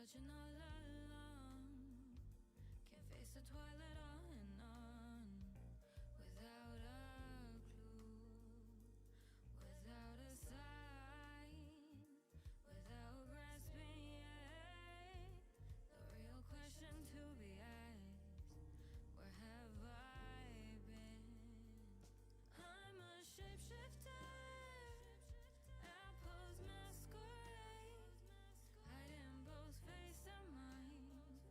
watching all along. Can't face the twilight on and on without a clue, without a sign, without grasping yet. The real question to be asked: where have I been? I'm a shapeshifter, apples masquerade, hiding both face and mind,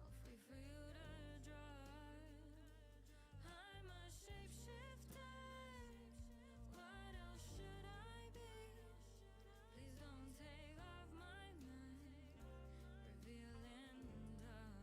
all free for you to draw. I'm a shapeshifter, what else should I be? Please don't take off my mind, revealing dawn.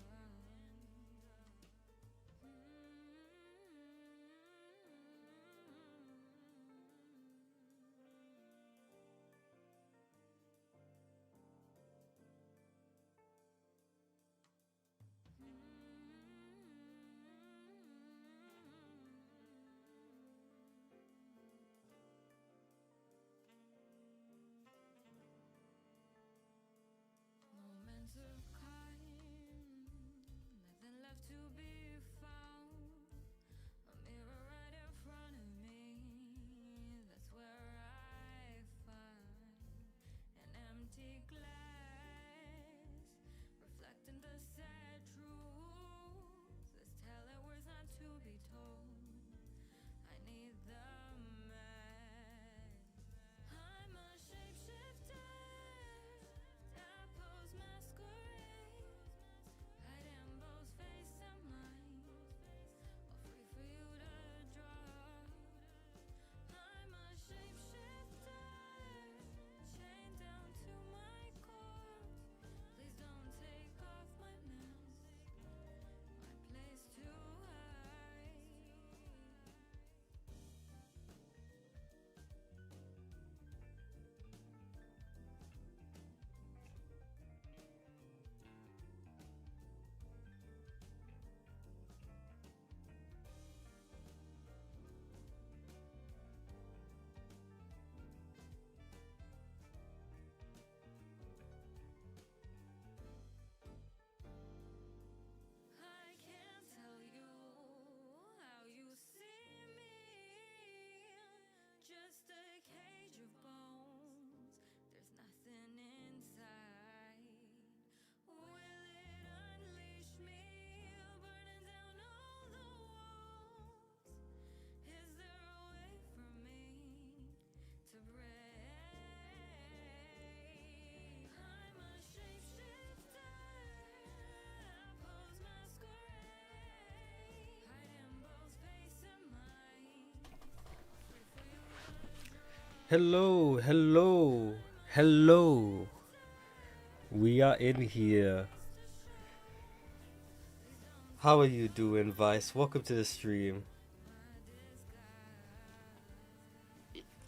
Moments of kind, nothing left to be found. A mirror right in front of me, that's where I find an empty glass, reflecting the sad truth. This telling words not to be told. I need the mask. I'm a shapeshifter, apples masquerade, hiding both face and mind, all free for you to draw. I'm a shapeshifter, chained down to my core. Please don't take off my mask, my place to hide. I can't tell you how you see me, just a cage of bones. There's nothing inside. Will it unleash me, burning down all the walls? Is there a way for me to break? I'm a shapeshifter, apples masquerade, hiding both face and mind, free for you to draw. Hello, hello, hello. We are in here. How are you doing, Vice? Welcome to the stream.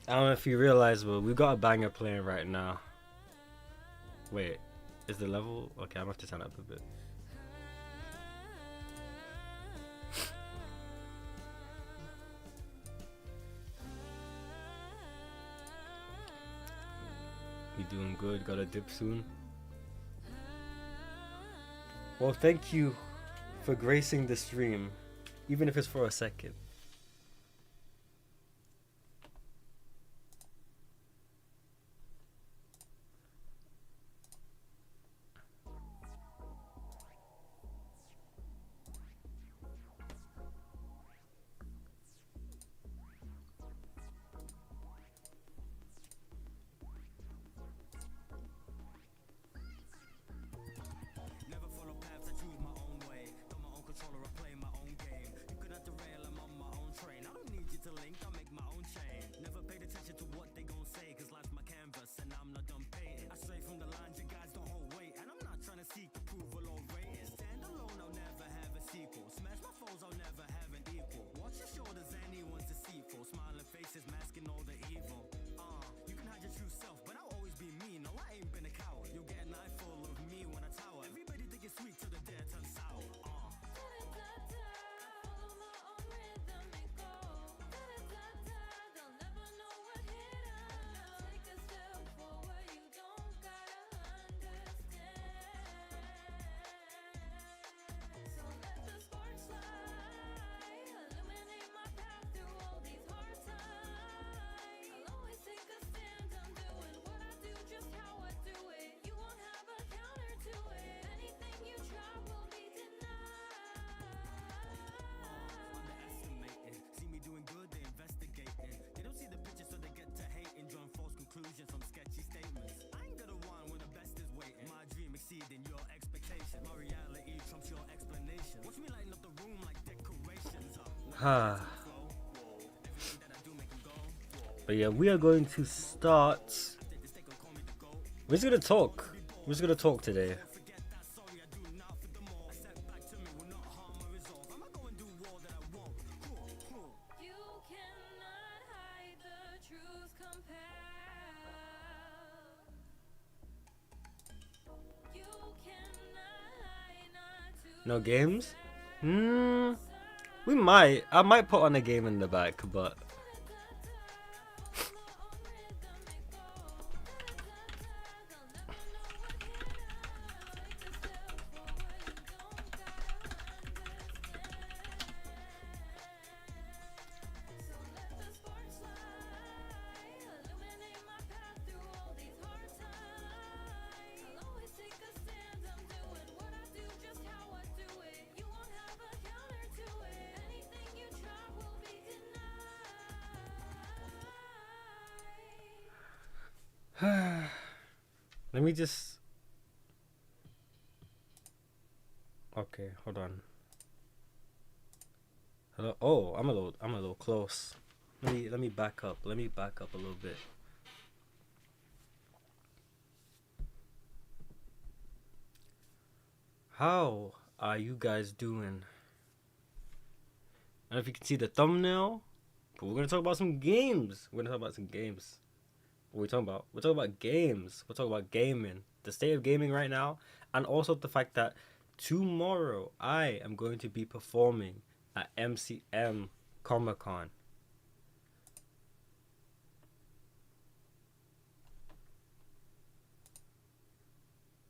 I don't know if you realize, but we got a banger playing right now. Wait, is the level? Okay, I'm gonna have to turn up a bit. You doing good? Got a dip soon? Well, thank you for gracing the stream, even if it's for a second. Never follow paths, I choose my own way. Got my own controller, I play my own game. You could have derail, I'm on my Ah. But yeah, we are going to start. We're just gonna talk. We're just gonna talk today. You cannot hide the truth compelled. You cannot hide not to No games? We might. I might put on a game in the back, but let me just. Okay, hold on. Hello. Oh, I'm a little close. Let me back up. Let me back up a little bit. How are you guys doing? I don't know if you can see the thumbnail, but we're gonna talk about some games. We're gonna talk about some games. What are we talking about? We're talking about games. We're talking about gaming. The state of gaming right now, and also the fact that tomorrow I am going to be performing at MCM Comic Con.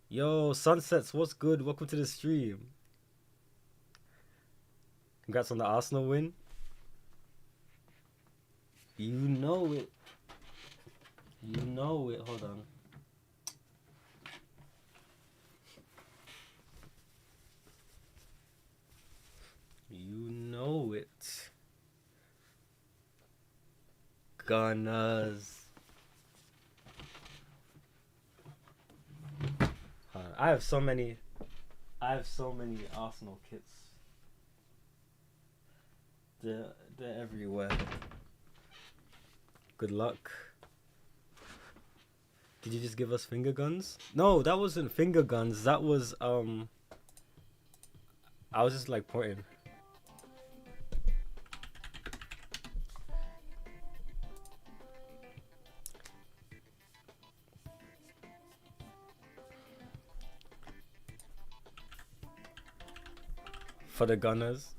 Yo, Sunsets, what's good? Welcome to the stream. Congrats on the Arsenal win. You know it. You know it. Hold on. You know it. Gunners. I have so many Arsenal kits. They're everywhere. Good luck. Did you just give us finger guns? No, that wasn't finger guns. That was I was just like pointing. For the Gunners.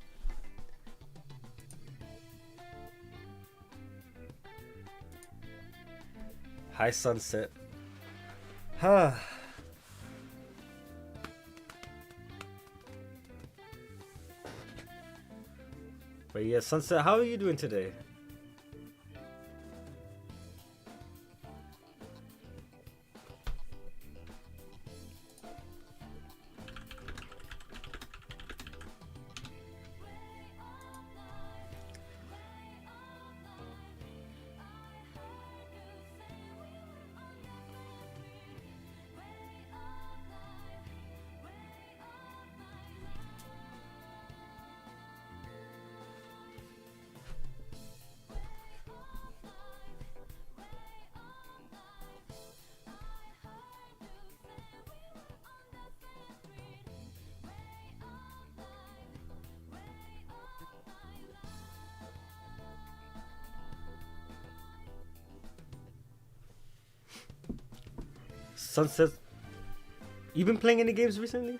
Hi, Sunset. But yeah, Sunset, how are you doing today? Sunset, you been playing any games recently?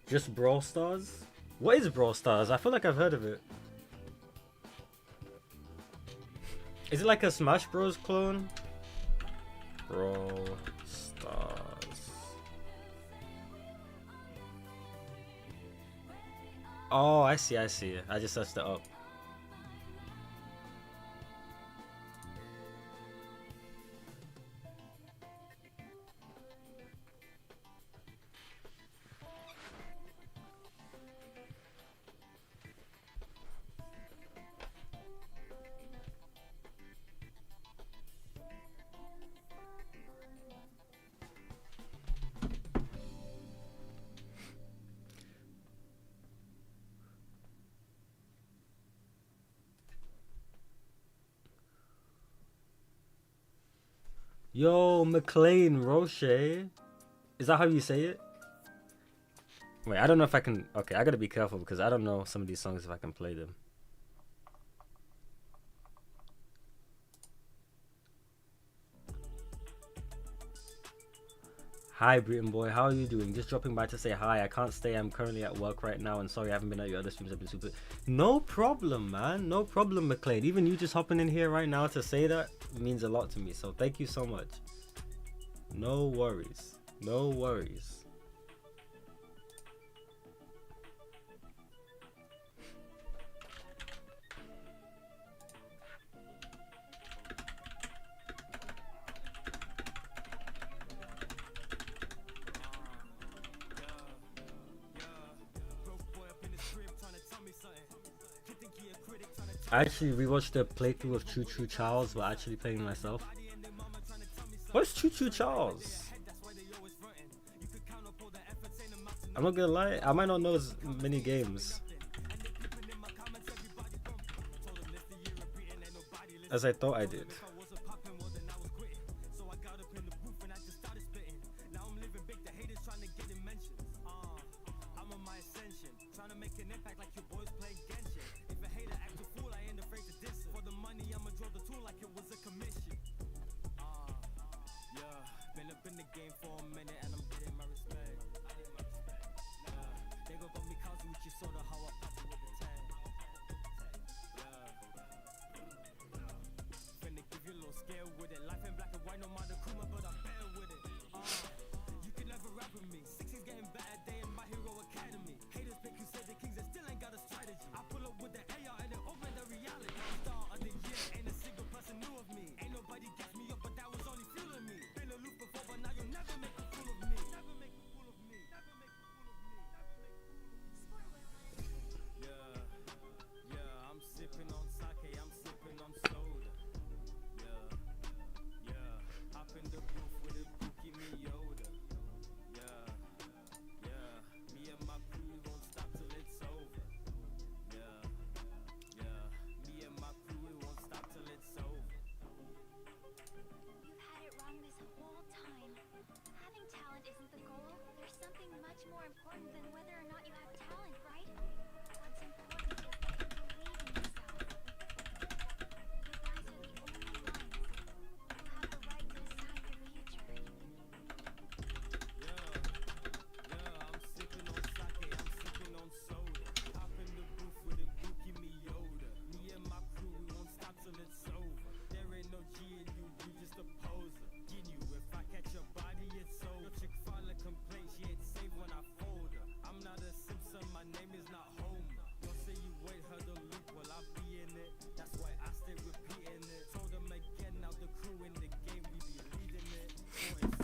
Just Brawl Stars? What is Brawl Stars? I feel like I've heard of it. Is it like a Smash Bros clone? Brawl Stars. Oh, I see, I see. I just searched it up. Yo, McLean Roche. Is that how you say it? Wait, I don't know if I can. Okay, I gotta be careful because I don't know some of these songs if I can play them. Hi, Breeton boy. How are you doing? Just dropping by to say hi. I can't stay. I'm currently at work right now, and sorry I haven't been at your other streams. I've been super. No problem, man. No problem, McLean. Even you just hopping in here right now to say that means a lot to me. So thank you so much. No worries. No worries. I actually rewatched the playthrough of Choo Choo Charles while actually playing myself. What's Choo Choo Charles? I'm not gonna lie, I might not know as many games as I thought I did.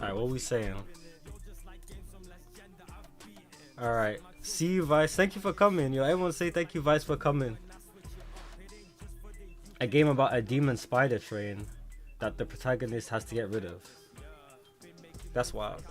Alright, what we saying? Alright. See you, Vice. Thank you for coming. Yo, everyone say thank you, Vice, for coming. A game about a demon spider train that the protagonist has to get rid of. That's wild.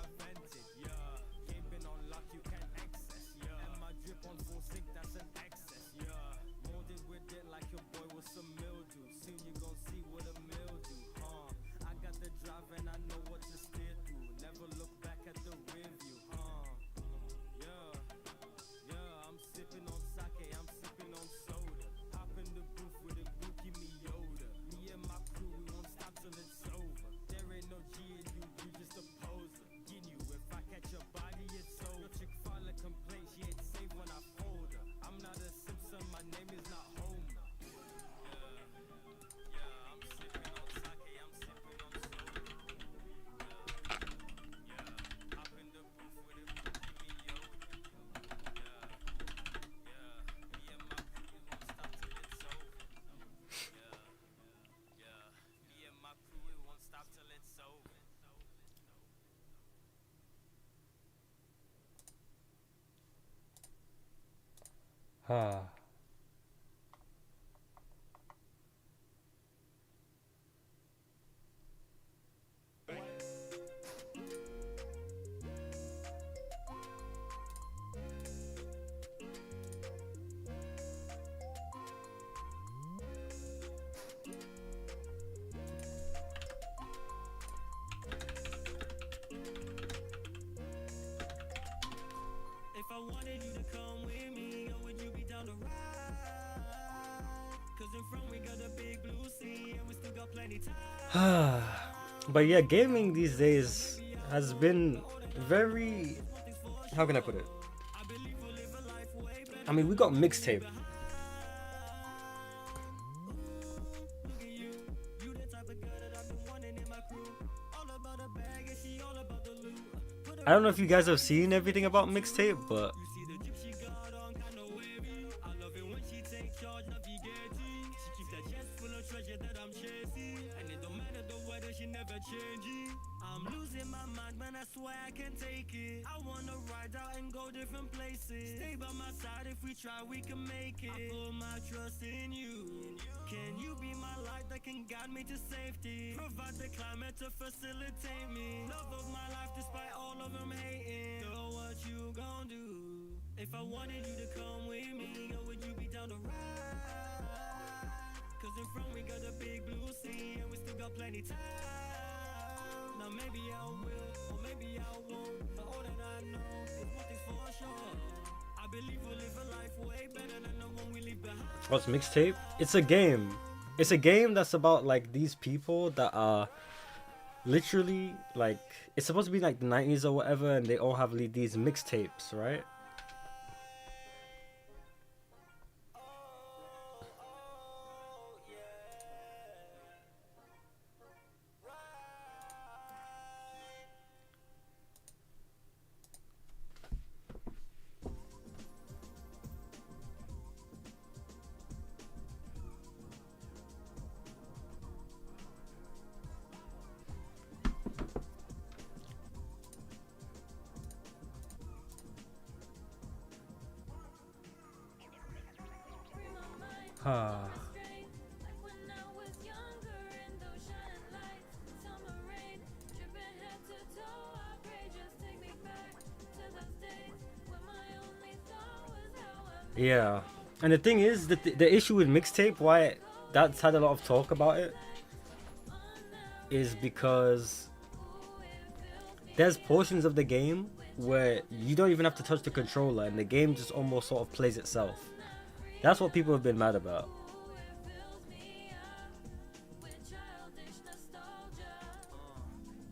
Ah. If I wanted you to come with me, or would you be down to ride? Cause in front we got a big blue sea, and we still got plenty time. But yeah, gaming these days has been very, how can I put it? I mean, we got mixtape. I don't know if you guys have seen everything about mixtape, but I'm losing my mind, man, I swear I can take it. I wanna ride out and go different places. Stay by my side, if we try, we can make it. I put my trust in you. Can you be my light that can guide me to safety? Provide the climate to facilitate me. Love of my life despite all of them hating. So what you gon' do? If I wanted you to come with me, or would you be down to ride? Cause in front we got a big blue sea, and we still got plenty time. Now maybe I will, or maybe I won't. But all that I know is one thing's for sure. I believe we'll live a life way better than the one we leave behind. what's mixtape? It's a game. It's a game that's about like these people that are literally like, it's supposed to be like the 90s or whatever, and they all have these mixtapes, right? Ah. Yeah, and the thing is that the issue with mixtape, why that's had a lot of talk about it, is because there's portions of the game where you don't even have to touch the controller, and the game just almost sort of plays itself. That's what people have been mad about.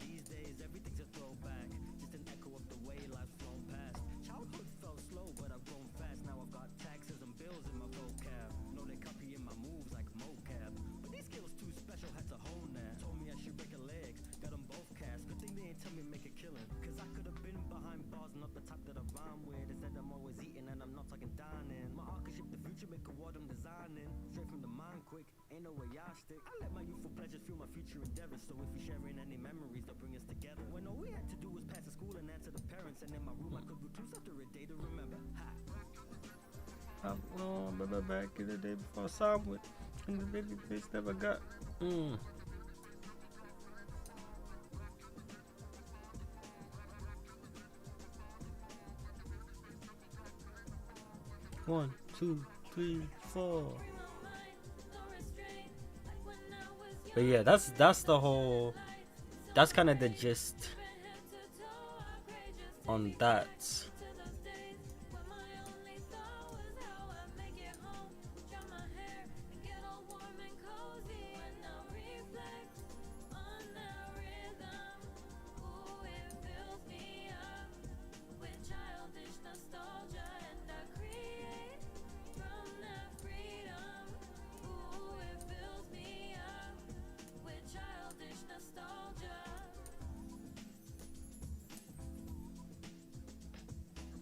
These days everything's a throwback, just an echo of the way life's flown past. Childhood felt slow, but I've grown fast. Now I've got taxes and bills in my vocab. Know they copying my moves like mocap, but these skills too special, had to hone that. Told me I should break a leg, got them both cast. Good thing they ain't tell me make a killing, cause I could have been behind bars, not the type that I rhyme with. Instead I'm always eating and I'm not talking dining. My art could shape the future, make a world I'm designing. Straight from the mind quick, ain't no way I stick. I let my youthful pleasures fuel my future endeavors. So if we sharing any memories, they'll bring us together. When all we had to do was pass the school and answer the parents. And in my room I could recluse after a day to remember. Ha. I'm remember back in the day before Soundwood, and the baby face never got. One, two, three, four. But yeah, that's the whole. That's kind of the gist on that.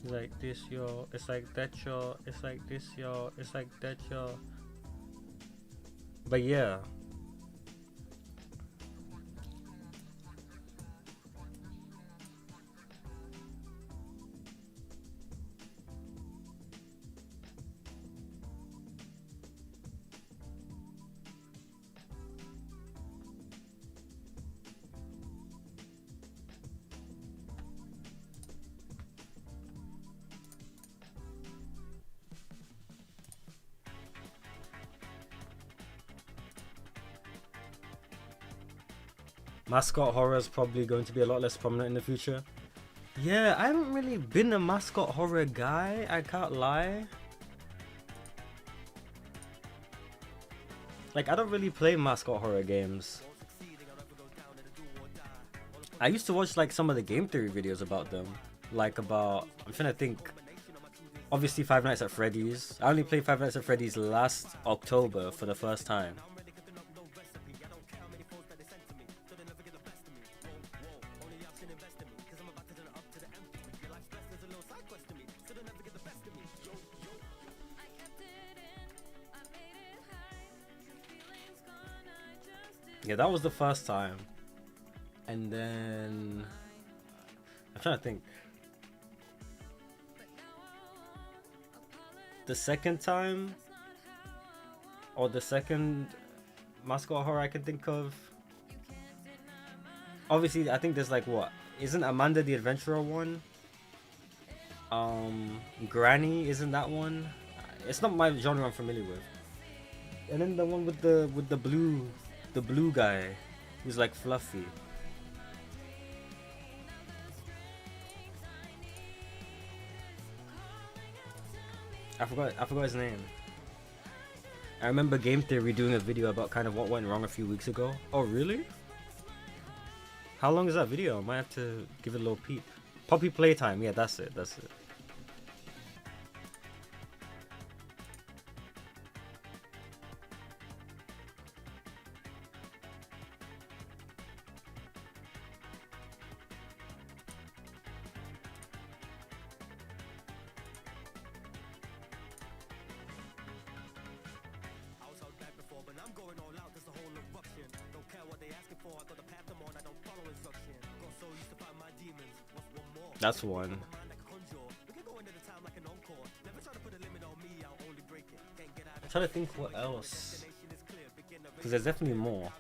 It's like this, yo. It's like that, yo. It's like this, yo. It's like that, yo. But yeah. Mascot horror is probably going to be a lot less prominent in the future. Yeah, I haven't really been a mascot horror guy, I can't lie. Like, I don't really play mascot horror games. I used to watch like some of the game theory videos about them. Like about, I'm trying to think. Obviously Five Nights at Freddy's. I only played Five Nights at Freddy's last October for the first time. Yeah, that was the first time. And then I'm trying to think. The second time, or the second mascot horror I can think of. Obviously, I think there's like what? Isn't Amanda the Adventurer one? Granny, isn't that one? It's not my genre I'm familiar with. And then the one with the blue guy, who's like fluffy. I forgot his name. I remember Game Theory doing a video about kind of what went wrong a few weeks ago. Oh really? How long is that video? I might have to give it a little peep. Poppy Playtime, yeah, that's it. That's one. I'm trying to think what else. Because there's definitely more.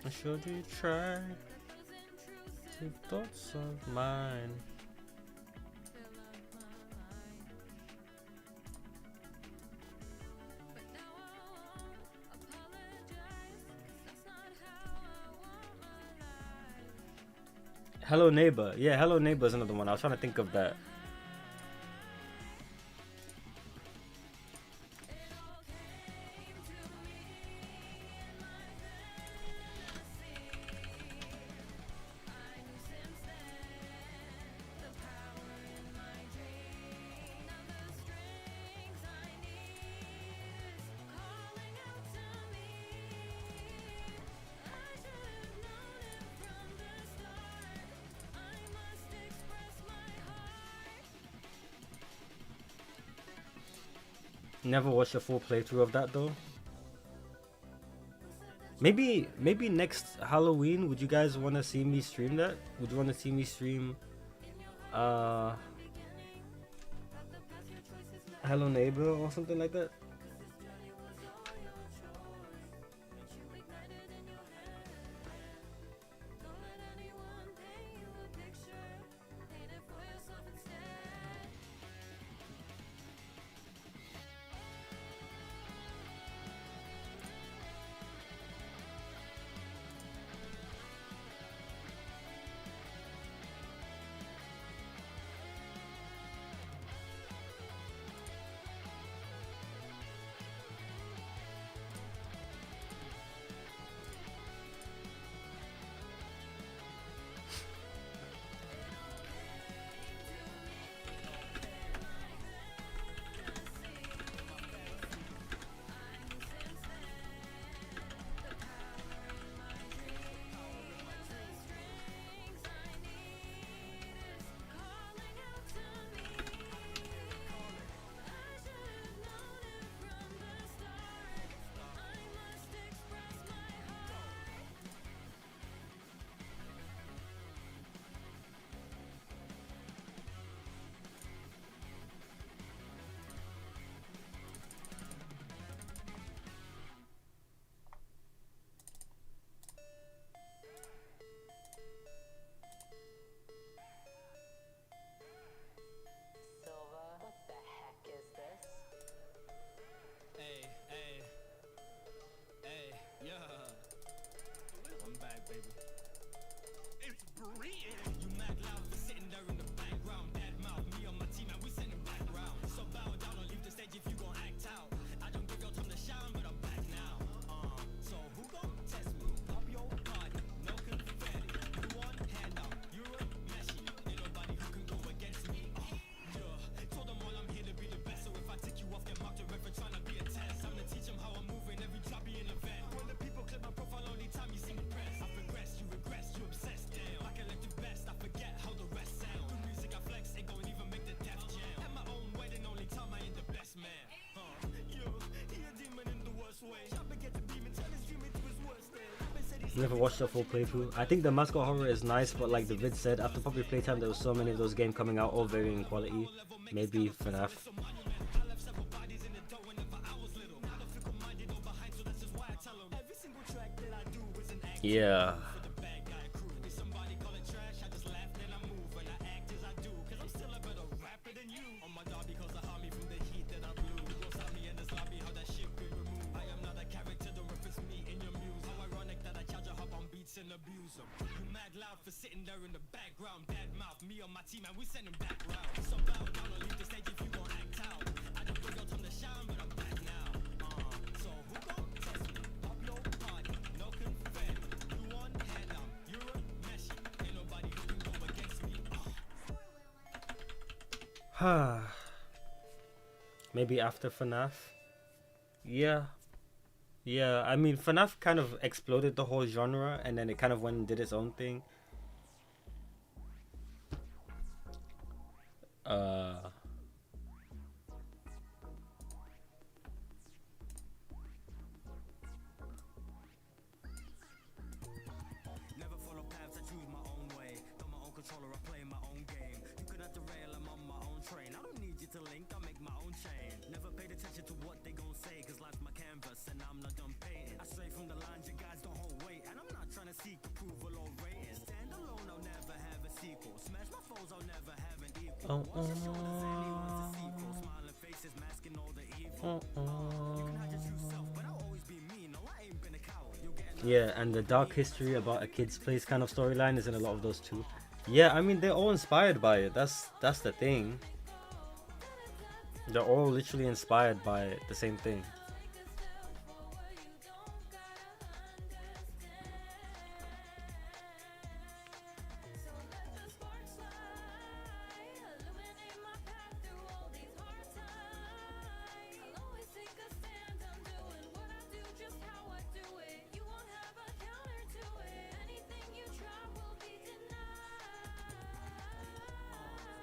Should you try to thoughts of mine? Hello Neighbor. Yeah, Hello Neighbor is another one. I was trying to think of that. Never watched a full playthrough of that though. Maybe next Halloween, would you guys want to see me stream that? Would you want to see me stream Hello Neighbor or something like that? baby. It's Breeton. You mad loud for sitting there in the background. Dead mouth, me on my team, and we sending background. So bow down or leave the stage if you gon' act out. I don't give your time to shine, but I'm back now. So who gon' test me? Pop your body, no confetti. You want handout, you're a Messi. Ain't nobody who can go against me. Yeah, told them all I'm here to be the best. So if I take you off, get marked forever trying to be a test. I'm gonna teach them how I'm moving every job be an event. When the people clip my profile, only time you see me press. I progress, you regress, you obsessed. Damn, I can let you best. I forget how the rest sound. Through music I flex, ain't gon' even make the death jam. At my own wedding, only time I ain't the best man. Yo, he a demon in the worst way. Chopper get the beam and turn his dream into his worst day. Never watched the full playthrough. I think the mascot horror is nice, but like the vid said, after public playtime there was so many of those games coming out, all varying in quality. Maybe FNAF. Yeah. And abuse them. You mad loud for sitting there in the background. Dead mouth, me on my team, and we send him back round. So bow down or leave the stage if you gon' act out. I don't give your time to shine, but I'm back now. So who gon' test me? Pop your party, no confetti. You want handout, you're a Messi. Ain't nobody who can go against me. Maybe after FNAF. Yeah, I mean, FNAF kind of exploded the whole genre, and then it kind of went and did its own thing. Never follow paths, I choose my own way. Got my own controller, I play my own game. You can have the rail, I'm on my own train. I don't need you to link, I make my own chain. Never paid attention to what they gon' say, cause life's my canvas and I'm not done painting. I stray from the lines, you guys don't hold weight. And I'm not trying to seek approval or ratings. Stand alone, I'll never have a sequel. Smash my foes, I'll never have an equal. Watch your shoulders, anyone's a sequel. Smiling faces, masking all the evil. You can hide your true self, but I'll always be me. No, I ain't been a coward. You'll get Yeah, and the dark history about a kid's place kind of storyline is in a lot of those too. Yeah, I mean, they're all inspired by it. That's the thing. They're all literally inspired by the same thing.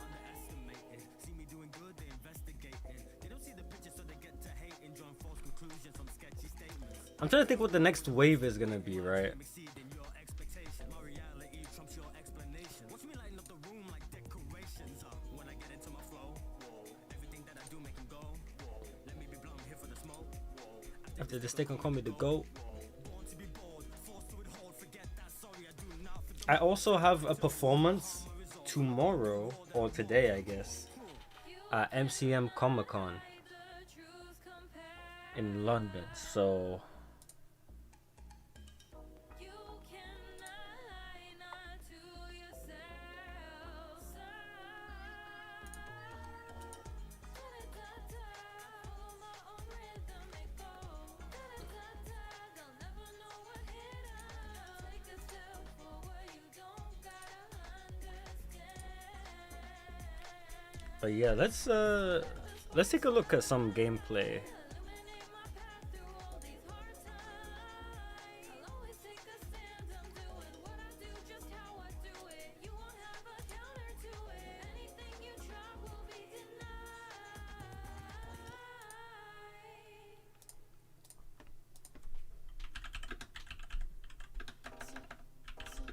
underestimating. See me doing good, they investigating. They don't see the picture, so they get to hating, drawing false conclusions from sketchy statements. I'm trying to think what the next wave is gonna be, right? Exceeding your expectation. My reality trumps your explanation. Watch me lighten up the room like decorations. When I get into my flow, everything that I do make them go. Let me be blown here for the smoke. After this, they can call me the GOAT. Born to be bold, forced to withhold, forget that. Sorry, I do not forget. I also have a performance tomorrow, or today, I guess, at MCM Comic Con in London. So but yeah, let's take a look at some gameplay.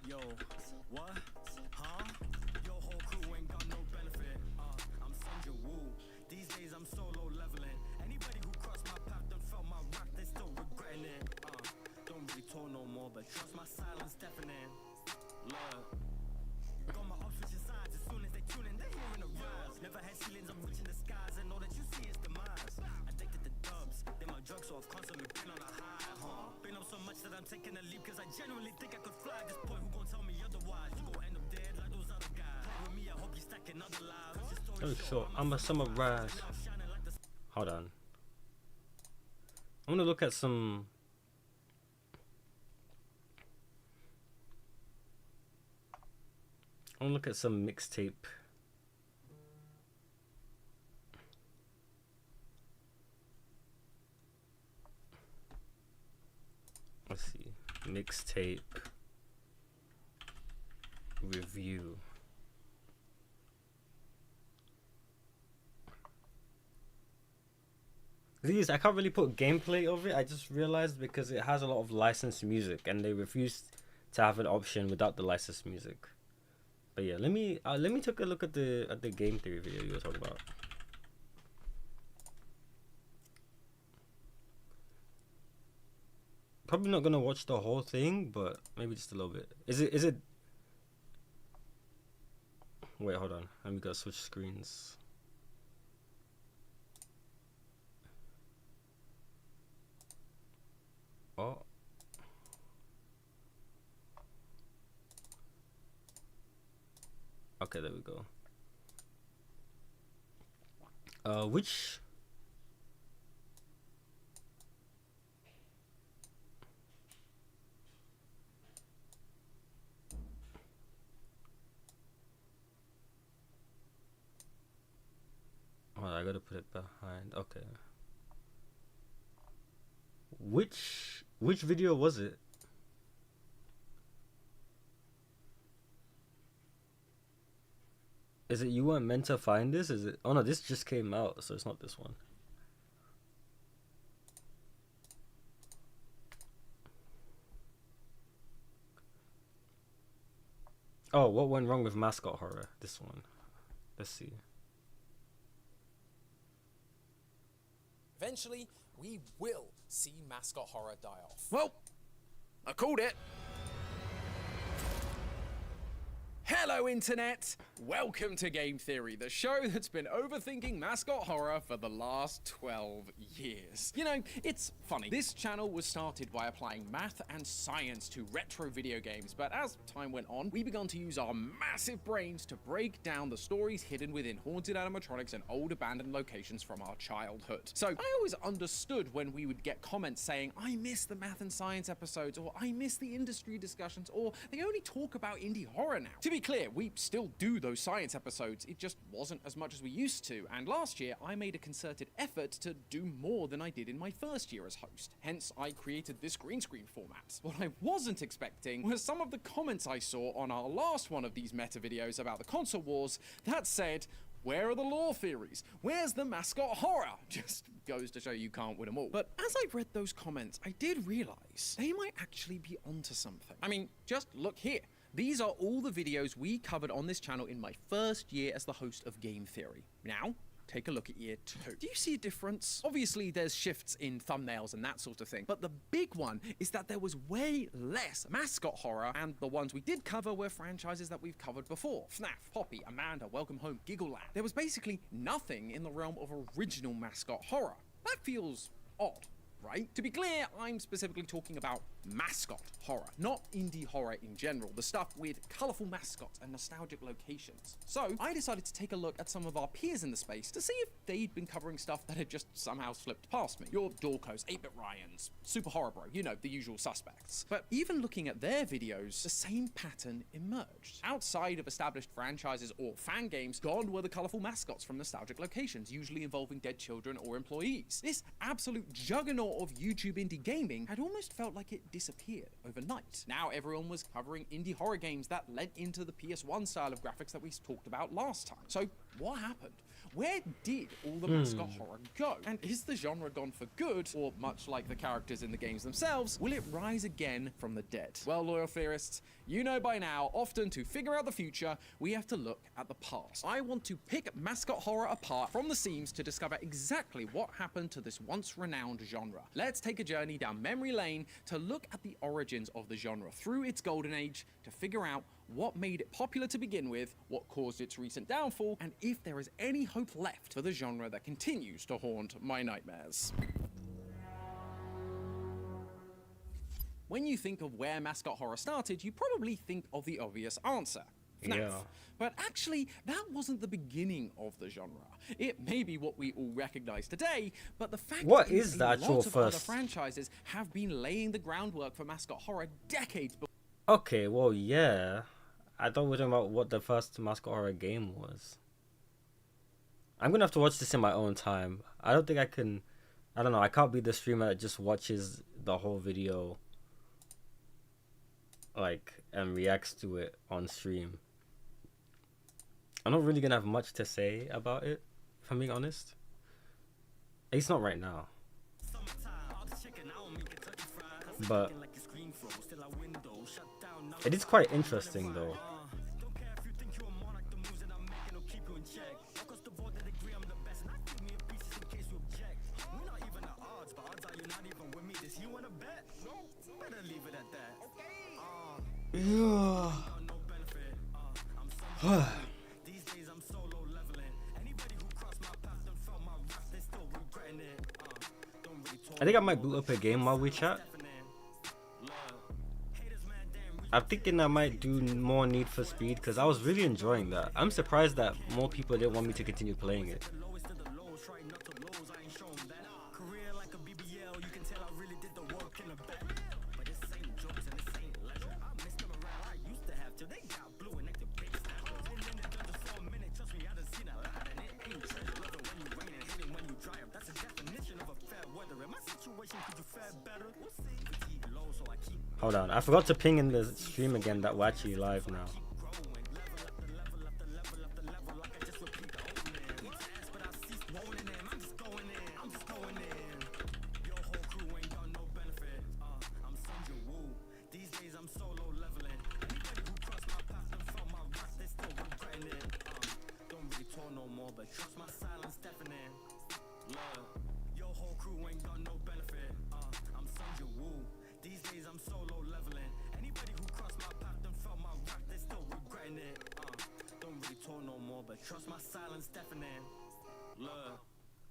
Yo, what? Huh? Your whole crew ain't got no benefit. I'm Sandra Wu. These days I'm solo leveling. Anybody who crossed my path and felt my wrath, they still regretting it. Don't really talk no more, but trust my silence deafening. Look. Got my ops switching sides as soon as they tune in, they're hearing a rise. Never had ceilings, I'm reaching the skies, and all that you see is demise. Addicted to dubs, they my drugs, so I've constantly been on a high, Been up so much that I'm taking a leap, cause I genuinely think I could fly at this point, who gon' tell me otherwise? You gon' end up dead like those other guys. Play with me, I hope you stacking other lives. Oh, sure. I'm a summer rise. Hold on. I'm gonna look at some. I'm gonna look at some mixtape. Let's see. Mixtape review. These I can't really put gameplay of it. I just realized because it has a lot of licensed music, and they refused to have an option without the licensed music. But yeah, let me take a look at the game theory video you were talking about. Probably not gonna watch the whole thing, but maybe just a little bit. Is it? Wait, hold on. Let me go switch screens. Oh. Okay, there we go. Which? Oh, I gotta put it behind. Okay. Which video was it? Is it you weren't meant to find this? Is it? Oh no, this just came out, so it's not this one. Oh, what went wrong with mascot horror? This one. Let's see. Eventually, we will see mascot horror die off. Well, I called it. Hello, Internet! Welcome to Game Theory, the show that's been overthinking mascot horror for the last 12 years. You know, it's funny. This channel was started by applying math and science to retro video games, but as time went on, we began to use our massive brains to break down the stories hidden within haunted animatronics and old abandoned locations from our childhood. So I always understood when we would get comments saying, I miss the math and science episodes, or I miss the industry discussions, or they only talk about indie horror now. To be clear, we still do those science episodes, it just wasn't as much as we used to, and last year I made a concerted effort to do more than I did in my first year as host. Hence, I created this green screen format. What I wasn't expecting was some of the comments I saw on our last one of these meta videos about the console wars that said, where are the lore theories? Where's the mascot horror? Just goes to show you can't win them all. But as I read those comments, I did realize they might actually be onto something. I mean, just look here. These are all the videos we covered on this channel in my first year as the host of Game Theory. Now, take a look at year 2. Do you see a difference? Obviously, there's shifts in thumbnails and that sort of thing, but the big one is that there was way less mascot horror, and the ones we did cover were franchises that we've covered before. FNAF, Poppy, Amanda, Welcome Home, Giggle Land. There was basically nothing in the realm of original mascot horror. That feels odd, right? To be clear, I'm specifically talking about mascot horror, not indie horror in general, the stuff with colourful mascots and nostalgic locations. So I decided to take a look at some of our peers in the space to see if they'd been covering stuff that had just somehow slipped past me. Your Dorcos, 8-Bit Ryans, Super Horror Bro, you know, the usual suspects. But even looking at their videos, the same pattern emerged. Outside of established franchises or fan games, gone were the colourful mascots from nostalgic locations, usually involving dead children or employees. This absolute juggernaut of YouTube indie gaming had almost felt like it disappeared overnight. Now everyone was covering indie horror games that led into the PS1 style of graphics that we talked about last time. So what happened? Where did all the mascot horror go? And is the genre gone for good, or much like the characters in the games themselves, will it rise again from the dead? Well, loyal theorists, you know by now, often to figure out the future, we have to look at the past. I want to pick mascot horror apart from the seams to discover exactly what happened to this once renowned genre. Let's take a journey down memory lane to look at the origins of the genre through its golden age, to figure out what made it popular to begin with, what caused its recent downfall, and if there is any hope left for the genre that continues to haunt my nightmares. When you think of where mascot horror started, you probably think of the obvious answer. FNAF. Yeah. But actually, that wasn't the beginning of the genre. It may be what we all recognize today, but the fact What is is the a actual lot of other first? franchises have been laying the groundwork for mascot horror decades before. Okay, well, yeah. I thought we were talking about what the first mascot horror game was. I'm gonna have to watch this in my own time. I don't think I can. I don't know. I can't be the streamer that just watches the whole video, like, and reacts to it on stream. I'm not really gonna have much to say about it, if I'm being honest. At least not right now. But it is quite interesting, though. Yeah. I think I might boot up a game while we chat. I'm thinking I might do more Need for Speed because I was really enjoying that. I'm surprised that more people didn't want me to continue playing it. Hold on, I forgot to ping in the stream again that we're actually live now.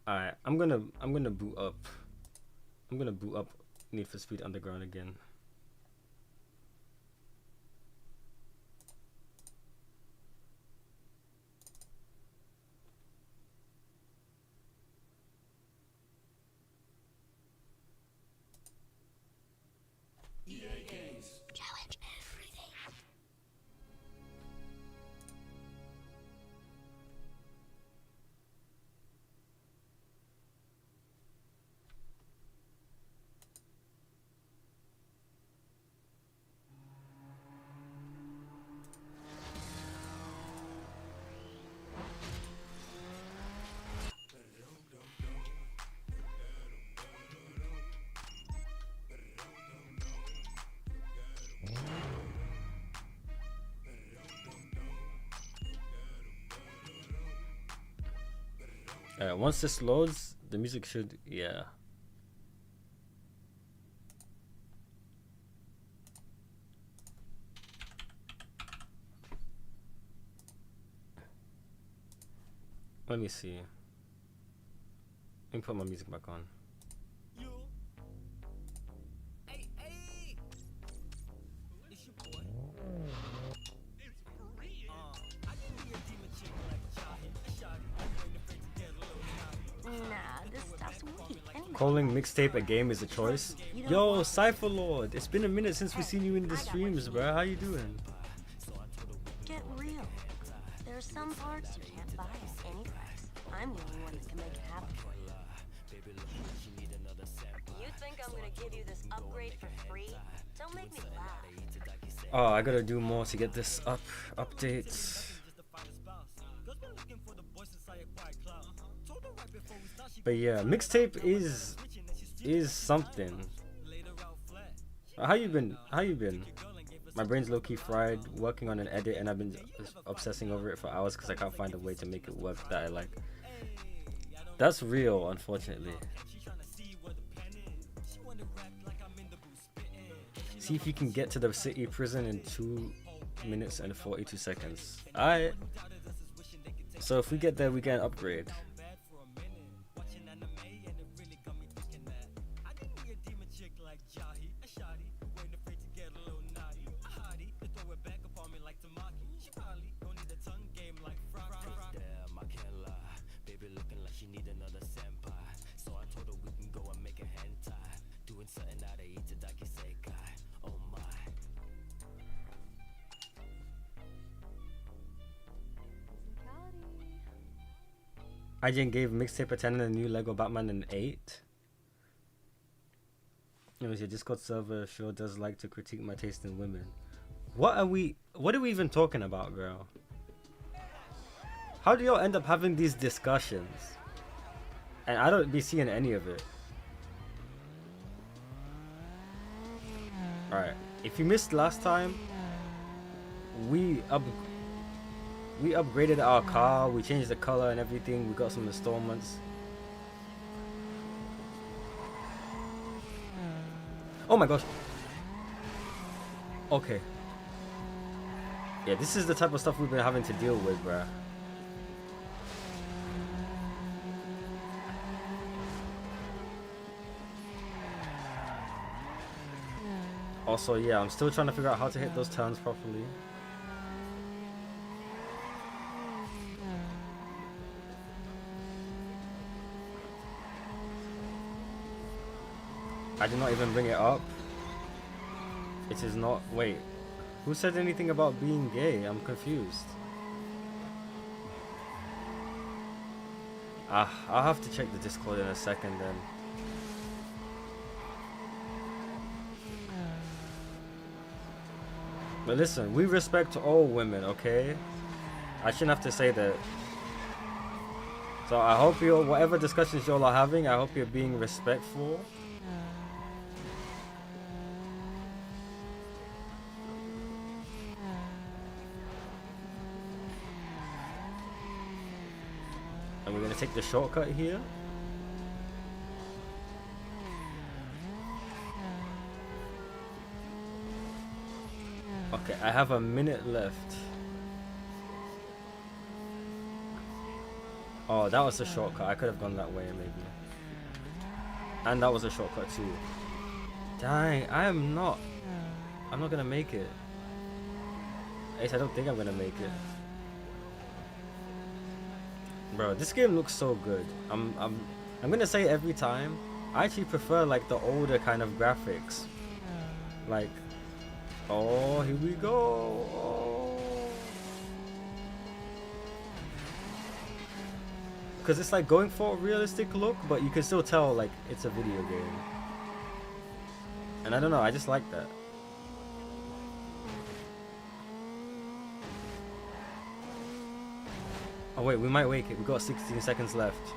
Alright, I'm gonna boot up. I'm gonna boot up Need for Speed Underground again. Challenge everything. Once this loads, the music should, yeah. Let me see. Let me put my music back on. Calling mixtape a game is a choice. Yo, Cypher Lord, it's been a minute since we seen you in the streams, bro. How you doing? Get real. There are some parts you can't buy at any price. I'm the only one that can make it happen for you. You think I'm gonna give you this upgrade for free? Don't make me laugh. Oh, I gotta do more to get this updates. But yeah, mixtape is something. How you been? How you been? My brain's low-key fried, working on an edit, and I've been obsessing over it for hours because I can't find a way to make it work that I like. That's real, unfortunately. See if you can get to the city prison in 2 minutes and 42 seconds. Alright. So if we get there, we get an upgrade. Baby looking like she need another senpai. So I told her we can go and make a hentai. Doing something out of Itadaki Sekai. Oh my. IGN gave mixtape attending a new Lego Batman an 8. Anyways, your Discord server sure does like to critique my taste in women. What are we even talking about, girl? How do y'all end up having these discussions? And I don't be seeing any of it. Alright, if you missed last time, we upgraded our car, we changed the color and everything, we got some installments. Oh my gosh. Okay. Yeah, this is the type of stuff we've been having to deal with, bruh. Also, yeah, I'm still trying to figure out how to hit those turns properly. I did not even bring it up. It is not. Wait. Who said anything about being gay? I'm confused. I'll have to check the Discord in a second then. But listen, we respect all women, okay? I shouldn't have to say that. So I hope you, whatever discussions y'all are having, I hope you're being respectful. And we're gonna take the shortcut here. Okay, I have a minute left. Oh, that was a shortcut. I could have gone that way maybe. And that was a shortcut too. Dang, I'm not gonna make it. At least I don't think I'm gonna make it. Bro, this game looks so good. I'm gonna say it every time. I actually prefer like the older kind of graphics. Like, oh, here we go. Oh. Cause it's like going for a realistic look, but you can still tell like it's a video game. And I don't know, I just like that. Oh wait, we might make it. We got 16 seconds left.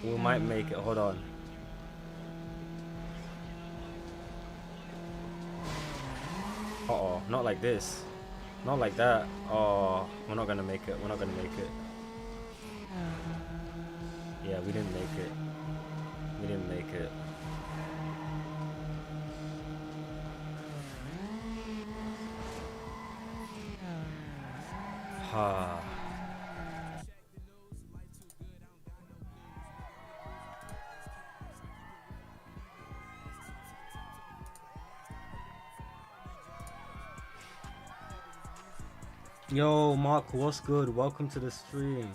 We might make it. Hold on. Uh-oh, not like this. Not like that. Oh, we're not gonna make it. We're not gonna make it. Yeah, we didn't make it. We didn't make it. Ha. Yo, Mark, what's good? Welcome to the stream.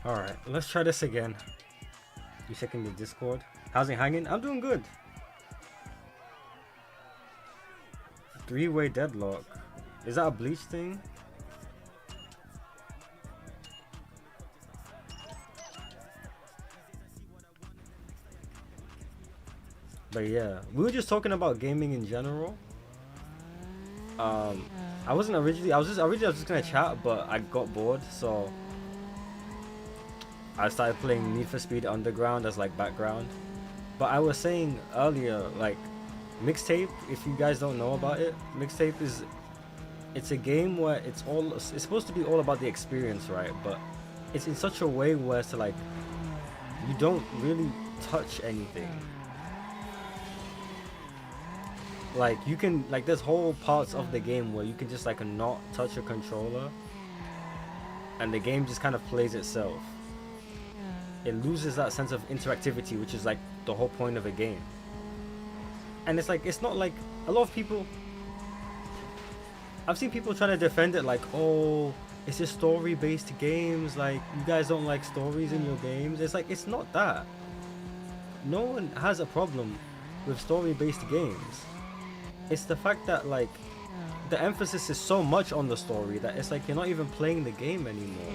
Alright, let's try this again. You checking the Discord? How's it hanging? I'm doing good. Three-way deadlock. Is that a Bleach thing? But yeah, we were just talking about gaming in general. I was originally just gonna chat, but I got bored, so I started playing Need for Speed Underground as like background. But I was saying earlier, like mixtape, if you guys don't know about it, mixtape is, it's a game where it's supposed to be all about the experience, right? But it's in such a way where it's like you don't really touch anything. Like you can, like there's whole parts of the game where you can just like not touch a controller and the game just kind of plays itself. It loses that sense of interactivity, which is like the whole point of a game. And it's like, it's not like a lot of people, I've seen people trying to defend it like, oh, it's just story based games, like you guys don't like stories in your games. It's like, it's not that. No one has a problem with story based games. It's the fact that like the emphasis is so much on the story that it's like you're not even playing the game anymore.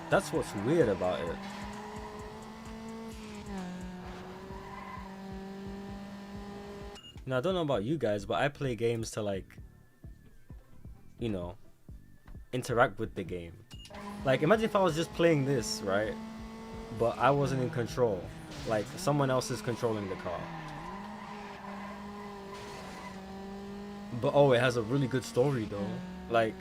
That's what's weird about it. Now I don't know about you guys, but I play games to like, you know, interact with the game. Like imagine if I was just playing this, right? But I wasn't in control. Like someone else is controlling the car. But oh, it has a really good story though. Like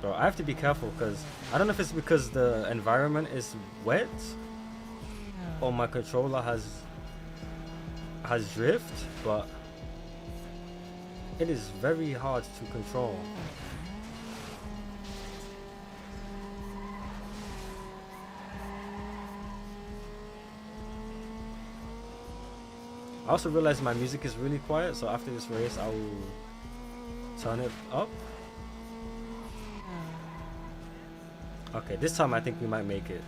bro, I have to be careful because I don't know if it's because the environment is wet or my controller has drift, but it is very hard to control. I also realized my music is really quiet, so after this race I will turn it up. Okay, this time I think we might make it.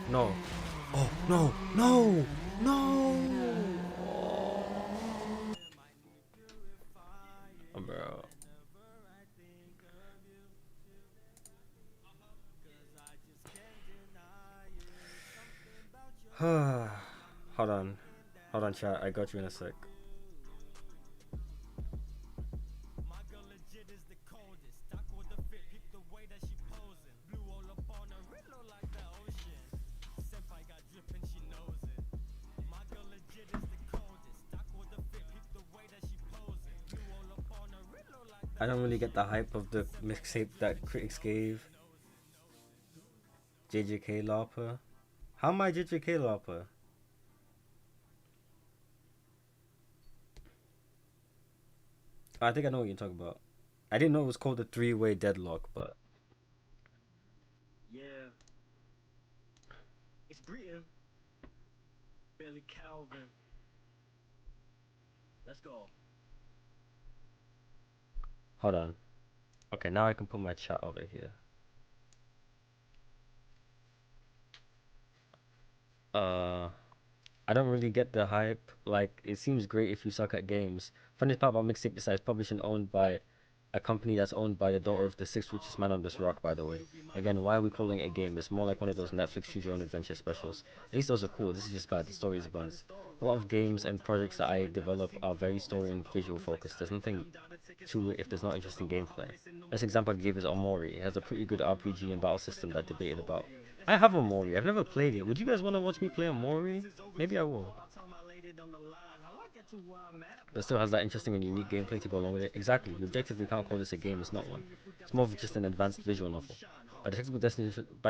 No. Oh, no, no, no. Oh, bro. Hold on. Hold on, chat. I got you in a sec. I don't really get the hype of the mixtape that critics gave JJK LARPer. How am I JJK LARPer? I think I know what you're talking about. I didn't know it was called a three-way deadlock, but Yeah. It's Breeton. Billy Calvin. Let's go. hold on. Okay, now I can put my chat over here. I don't really get the hype. Like, it seems great if you suck at games. Funny part about mixtape besides published and owned by a company that's owned by the daughter of the sixth richest man on this rock, by the way. Again, why are we calling it a game? It's more like one of those Netflix choose your own adventure specials. At least those are cool. This is just bad. The story is buns. A lot of games and projects that I develop are very story and visual focused. There's nothing to it if there's not interesting gameplay. Best example I gave is Omori. It has a pretty good RPG and battle system that I debated about. I have Omori. I've never played it. Would you guys want to watch me play Omori? Maybe I will. But still has that interesting and unique gameplay to go along with it. Exactly. You objectively can't call this a game. It's not one. It's more of just an advanced visual novel. By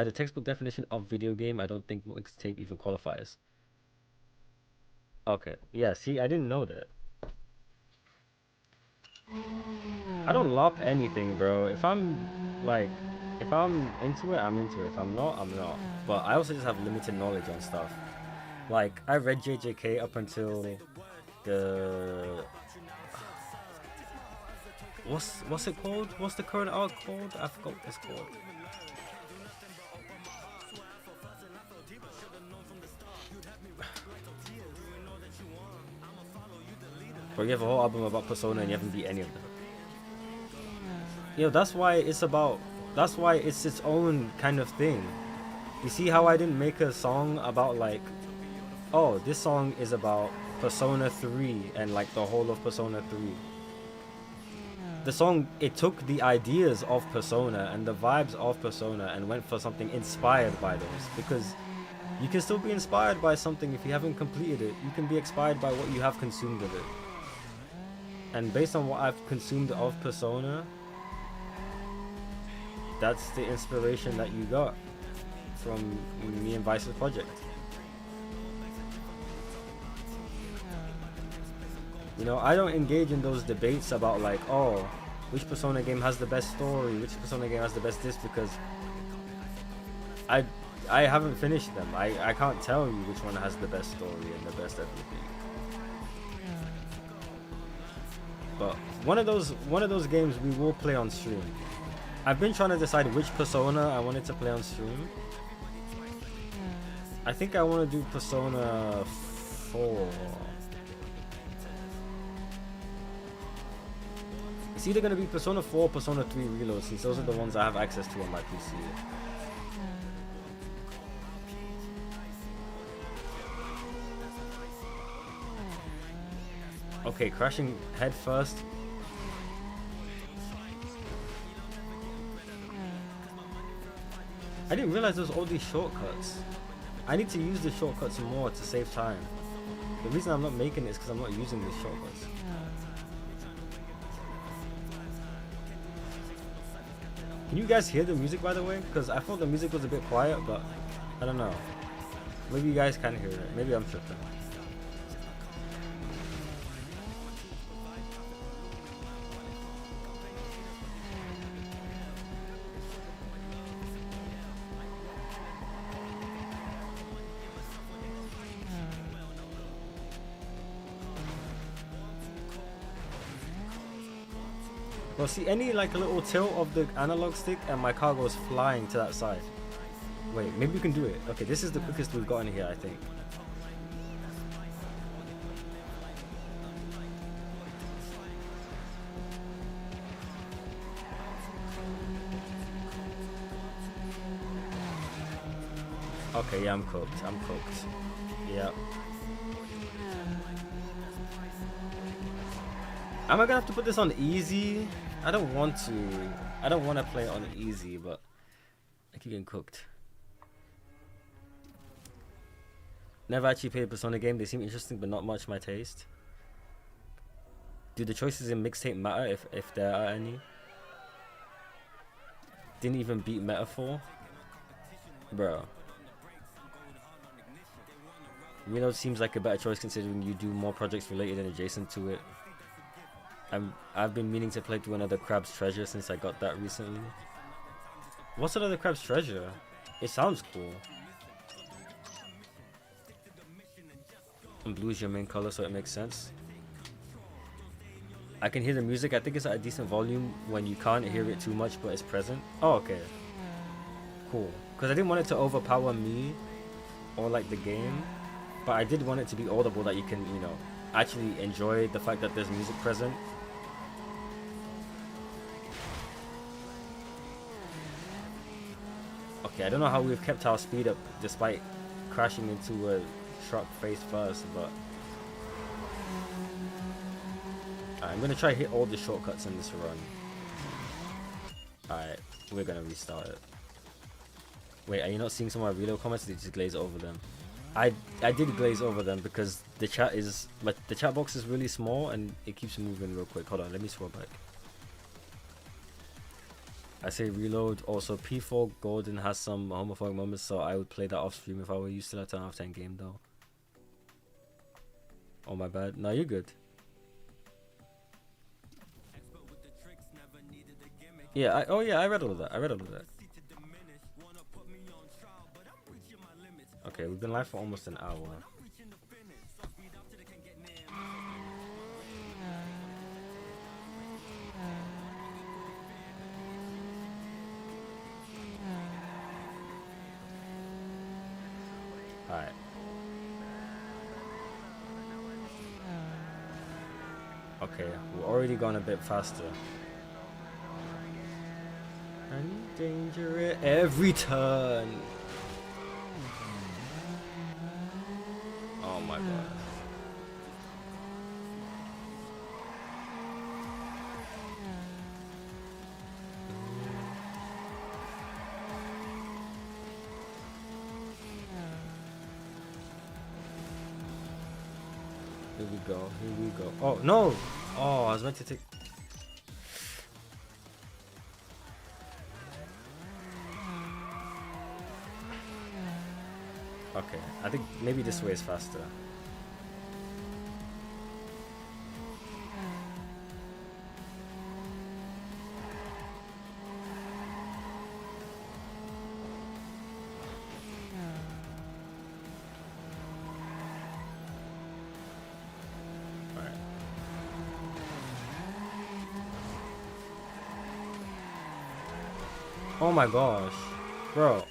the textbook definition of video game, I don't think mixtape even qualifies. Okay. Yeah. See, I didn't know that. I don't lop anything, bro. If I'm into it, I'm into it. If I'm not, I'm not. But I also just have limited knowledge on stuff. Like, I read JJK up until the what's it called? What's the current arc called? I forgot what it's called. But you have a whole album about Persona and you haven't beat any of them. You know, that's why it's its own kind of thing. You see how I didn't make a song about like, oh, this song is about Persona 3 and like the whole of Persona 3. The song, it took the ideas of Persona and the vibes of Persona and went for something inspired by those, because you can still be inspired by something if you haven't completed it. You can be inspired by what you have consumed of it. And based on what I've consumed of Persona, that's the inspiration that you got from me and Vice's project. You know, I don't engage in those debates about like, oh, which Persona game has the best story, which Persona game has the best this, because I haven't finished them. I can't tell you which one has the best story and the best everything. But one of those games we will play on stream. I've been trying to decide which Persona I wanted to play on stream. I think I want to do Persona 4. It's either going to be Persona 4 or Persona 3 Reload, since those are the ones I have access to on my PC. Okay, crashing head first. I didn't realize there was all these shortcuts. I need to use the shortcuts more to save time. The reason I'm not making it is because I'm not using these shortcuts. Can you guys hear the music, by the way? Because I thought the music was a bit quiet, but I don't know. Maybe you guys can hear it. Maybe I'm tripping. Well, see, any like a little tilt of the analog stick and my car goes flying to that side. Wait, maybe we can do it. Okay, this is the quickest we've gotten here, I think. Okay, yeah, I'm cooked. Yeah. Am I gonna have to put this on easy? I don't want to. I don't want to play it on easy, but I keep getting cooked. Never actually played a Persona game. They seem interesting, but not much my taste. Do the choices in mixtape matter, if there are any? Didn't even beat Metaphor, bro. Reload seems like a better choice considering you do more projects related and adjacent to it. I've been meaning to play through another Crab's Treasure since I got that recently. What's another Crab's Treasure? It sounds cool. And blue is your main color, so it makes sense. I can hear the music. I think it's at a decent volume when you can't hear it too much, but it's present. Oh, okay. Cool. Because I didn't want it to overpower me or like the game, but I did want it to be audible that you can, you know, actually enjoy the fact that there's music present. Okay, I don't know how we've kept our speed up despite crashing into a truck face first, but I'm gonna try to hit all the shortcuts in this run. Alright, we're gonna restart it. Wait, are you not seeing some of my reload comments? Did you just glaze over them? I did glaze over them because the chat is, like, the chat box is really small and it keeps moving real quick. Hold on, let me scroll back. I say reload. Also, P4 Golden has some homophobic moments, so I would play that off stream if I were you. Still a 10 out of 10 game though. Oh my bad. No, you're good. Yeah. Oh yeah, I read all of that. Okay, we've been live for almost an hour. Alright. Okay, we're already going a bit faster. And danger at every turn. Oh my god. Here we go, here we go. Oh no! Oh, I was meant to take. Okay, I think maybe this way is faster. Alright. Oh my gosh, bro.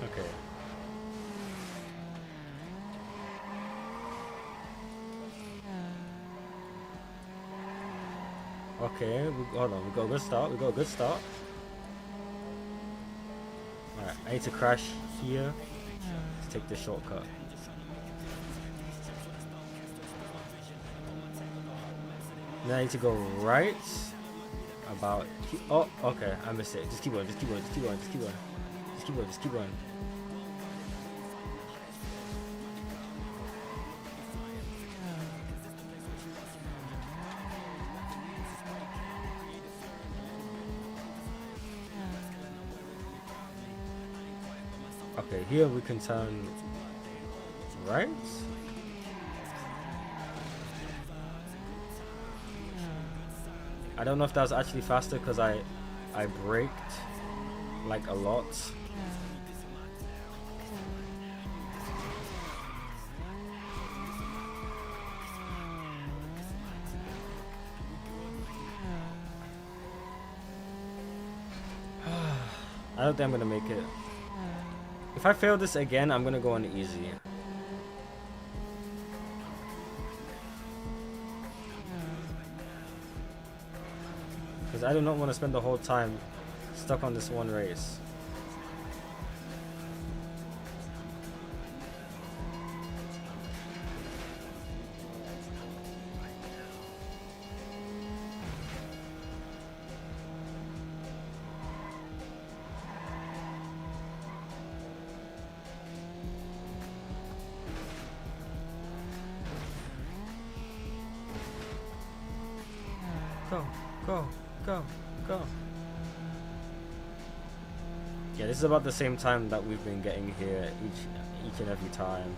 Okay. Okay, hold on, we got a good start, we got a good start. Alright, I need to crash here to take the shortcut. Then I need to go right about oh, okay, I missed it. Just keep going, just keep going, just keep going, just keep going. Just keep going, just keep going. Okay, here we can turn right. I don't know if that was actually faster because I braked like a lot. I don't think I'm gonna make it. If I fail this again, I'm gonna go on easy. Because I do not want to spend the whole time stuck on this one race. Go, go, go, go. Yeah, this is about the same time that we've been getting here each and every time.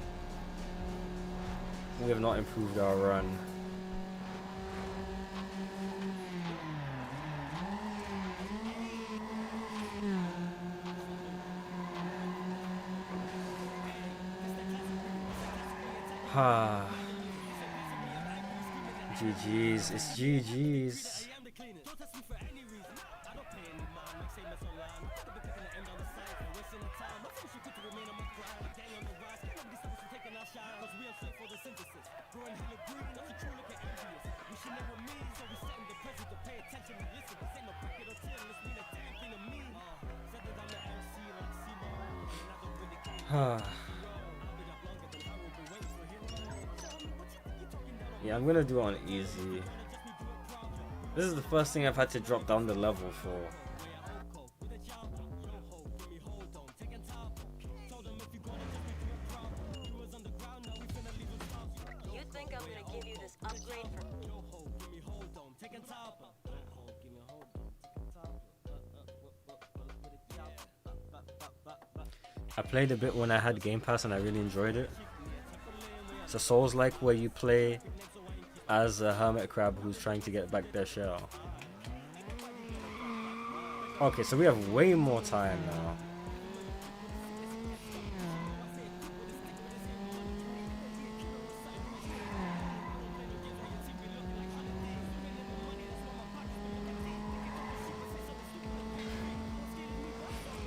We have not improved our run. Ha. GG's, it's GG's. Yeah, I'm gonna do it on easy. This is the first thing I've had to drop down the level for. You think I'm gonna give you this upgrade for... I played a bit when I had Game Pass and I really enjoyed it. It's a Souls-like where you play as a hermit crab who's trying to get back their shell. Okay, so we have way more time now.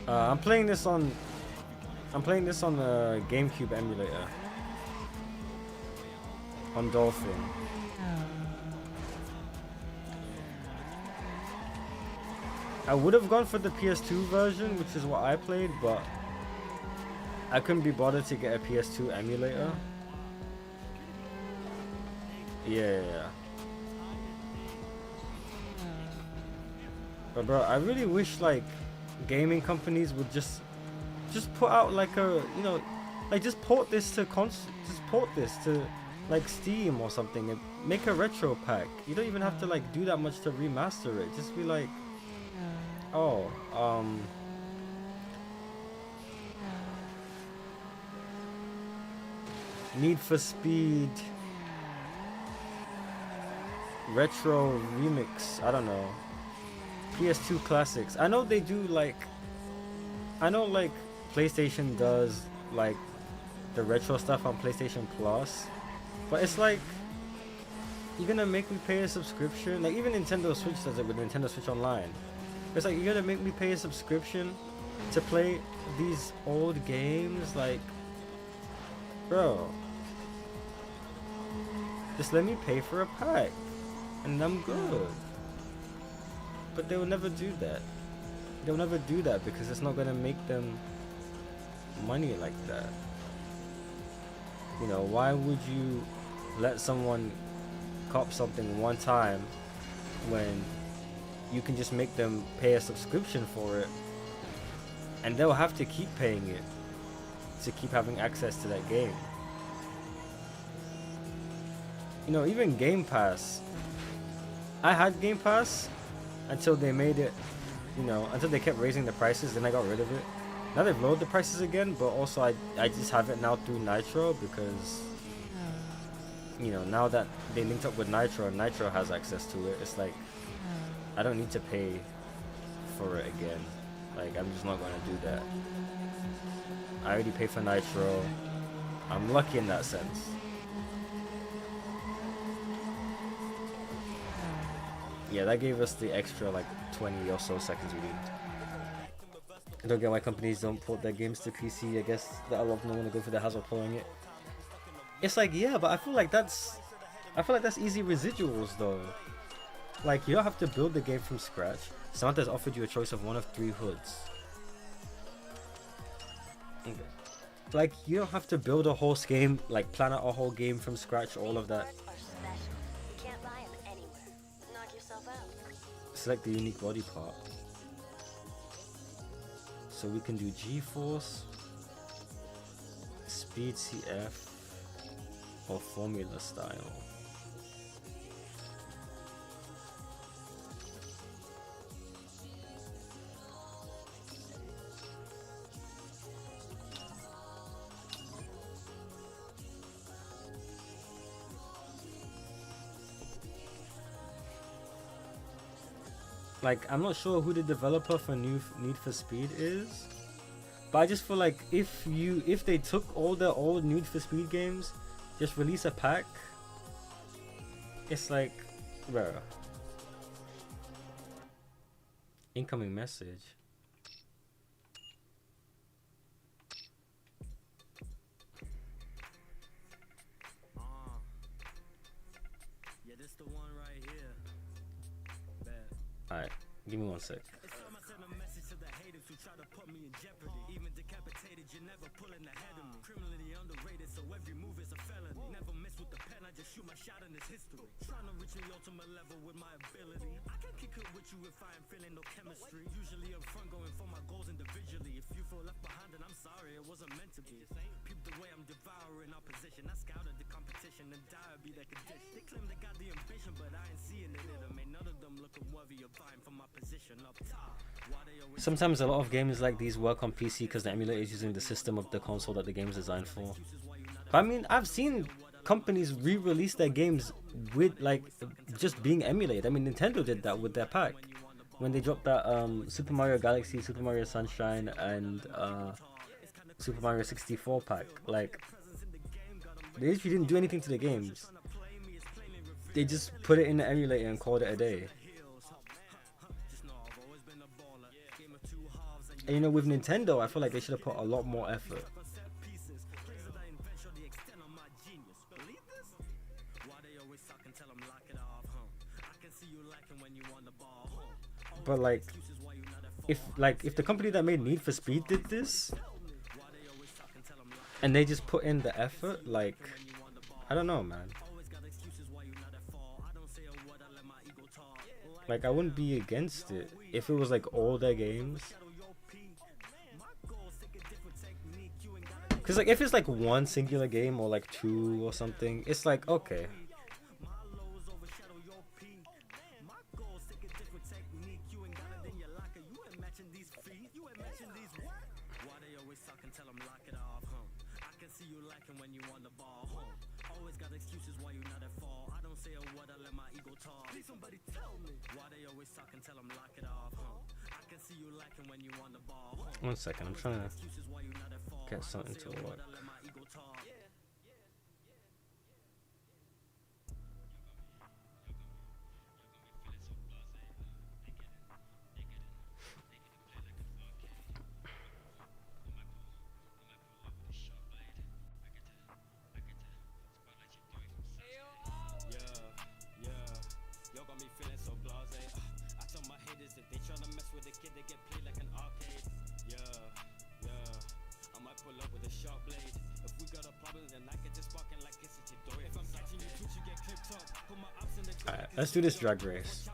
I'm playing this on the GameCube emulator on Dolphin. I would have gone for the PS2 version, which is what I played, but I couldn't be bothered to get a PS2 emulator. Yeah. But bro, I really wish like gaming companies would just put out like a, you know, like just port this to like Steam or something and make a retro pack. You don't even have to like do that much to remaster it. Just be like, oh, Need for Speed retro remix. I don't know. PS2 classics. I know they do like, I know like PlayStation does like the retro stuff on PlayStation Plus, but it's like, you're gonna make me pay a subscription? Like even Nintendo Switch does it with Nintendo Switch Online. It's like, you're gonna make me pay a subscription to play these old games? Like, bro, just let me pay for a pack and I'm good. But they will never do that. They'll never do that because it's not gonna make them money like that. You know, why would you let someone cop something one time when you can just make them pay a subscription for it, and they'll have to keep paying it to keep having access to that game? You know, even Game Pass. I had Game Pass until they made it, you know, until they kept raising the prices, then I got rid of it. Now they've lowered the prices again, but also I just have it now through Nitro because, you know, now that they linked up with Nitro and Nitro has access to it, it's like, I don't need to pay for it again. Like, I'm just not going to do that. I already pay for Nitro. I'm lucky in that sense. Yeah, that gave us the extra like 20 or so seconds we need. I don't get why companies don't port their games to PC. I guess that a lot of them want to go for the hassle of pulling it. It's like, yeah, but I feel like that's easy residuals though. Like, you don't have to build the game from scratch. Samantha's offered you a choice of one of 3 hoods. Okay. Like, you don't have to build a whole game, like plan out a whole game from scratch, all of that. Select the unique body part. So we can do G-Force, Speed CF, or Formula Style. Like, I'm not sure who the developer for Need for Speed is, but I just feel like if they took all the old Need for Speed games, just release a pack, it's like, bro. Incoming message. Yeah, this the one right here. Bet. Alright, give me 1 sec. It's time I send a message to the haters who try to put me in jeopardy. Even decapitated, you're never pulling ahead of me. Criminally underrated, so every move is a felony. Never miss with the pen, I just shoot my shot in this history. Trying to reach the ultimate level with my ability. I can kick it with you if I ain't feeling no chemistry. Usually I'm front going for my goals individually. If you feel left behind, then I'm sorry, it wasn't meant to be. Peep the way I'm devouring opposition. I scouted the competition and die be that condition. They claim they got the ambition, but I ain't seeing it in them. Ain't none of them looking worthy of vying for my position up top. Why they always Sometimes a lot of games like these work on PC because the emulator is using the system of the console that the game is designed for. But I mean, I've seen companies re-release their games with like just being emulated. I mean, Nintendo did that with their pack when they dropped that Super Mario Galaxy, Super Mario Sunshine, and Super Mario 64 pack. Like, they literally didn't do anything to the games. They just put it in the emulator and called it a day. And you know, with Nintendo, I feel like they should have put a lot more effort. But if the company that made Need for Speed did this, and they just put in the effort, like, I don't know, man. Like, I wouldn't be against it if it was like all their games. Cause like if it's like one singular game or like two or something, it's like okay. One second, I'm trying to get something to work. Alright, let's do this drag race.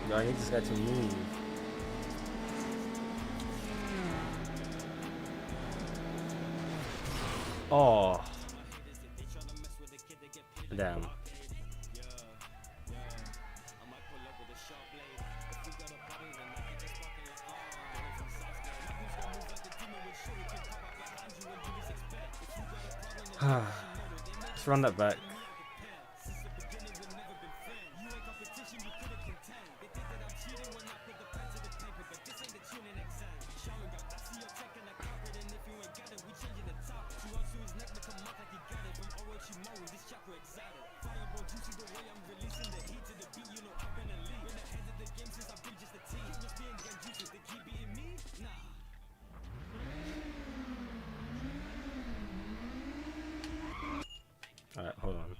Yo, I need this guy to move. Oh. Damn. Let's run that back. Alright, hold on.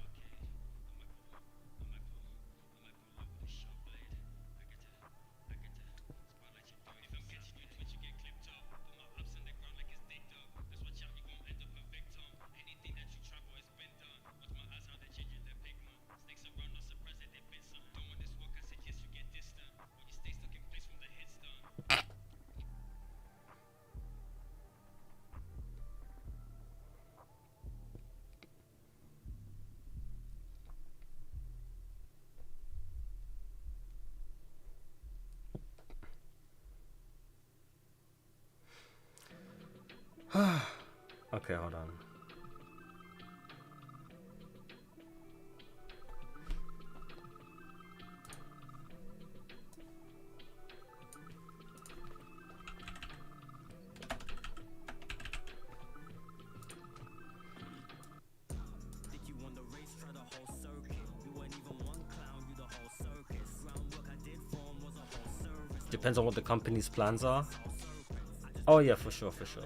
Okay, hold on. Depends on what the company's plans are. Oh yeah, for sure, for sure.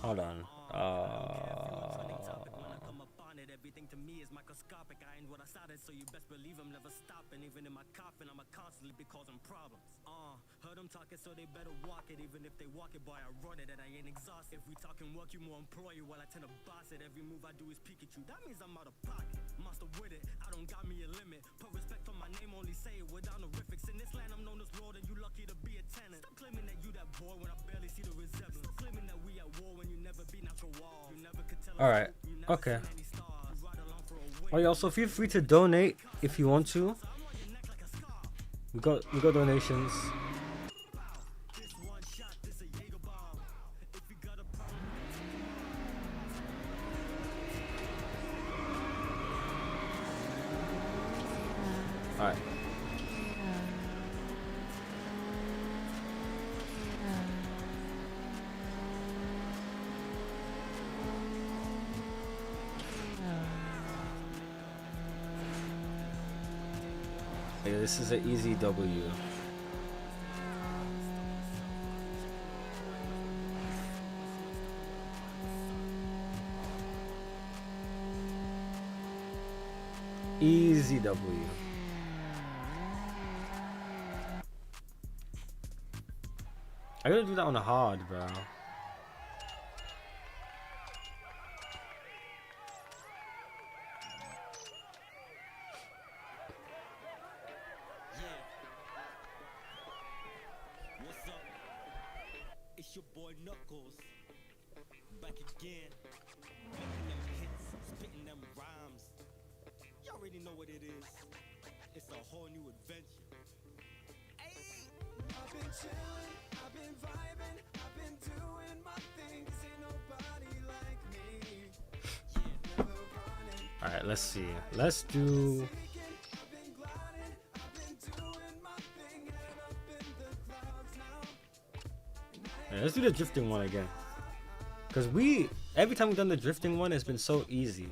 Hold on. Everything to me is microscopic. I ain't what I started, so you best believe I'm never stopping. Even in my coffin, I'ma constantly be causing problems. Heard them talking, so they better walk it. Even if they walk it, boy, I run it and I ain't exhausted. If we talking work, you more employee, while I tend to boss it. Every move I do is peek at you. That means I'm out of pocket. Monster with it, I don't got me a limit. Put respect on my name, only say it without honorifics. In this land, I'm known as Lord, and you lucky to be a tenant. Stop claiming that you that boy when I barely see the resemblance. Stop claiming that we at war when you never been out your wall. You never could tell. All right. Okay. Oh yeah, also feel free to donate if you want to. We got donations. All right. Yeah, this is an easy W. Easy W. I gotta do that on a hard, bro. What's up? It's your boy Knuckles. Back again. Making them hits, spitting them rhymes. You already know what it is. It's a whole new adventure. Hey! I've been chilling, I've been vibing, I've been doing my thing. 'Cause ain't nobody like me. Yeah, never running. Alright, let's see. Let's do. Yeah, let's do the drifting one again. Because every time we've done the drifting one, it's been so easy.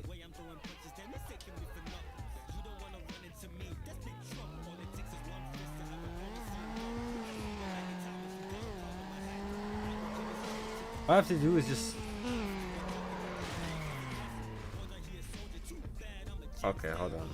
All I have to do is just... Okay, hold on.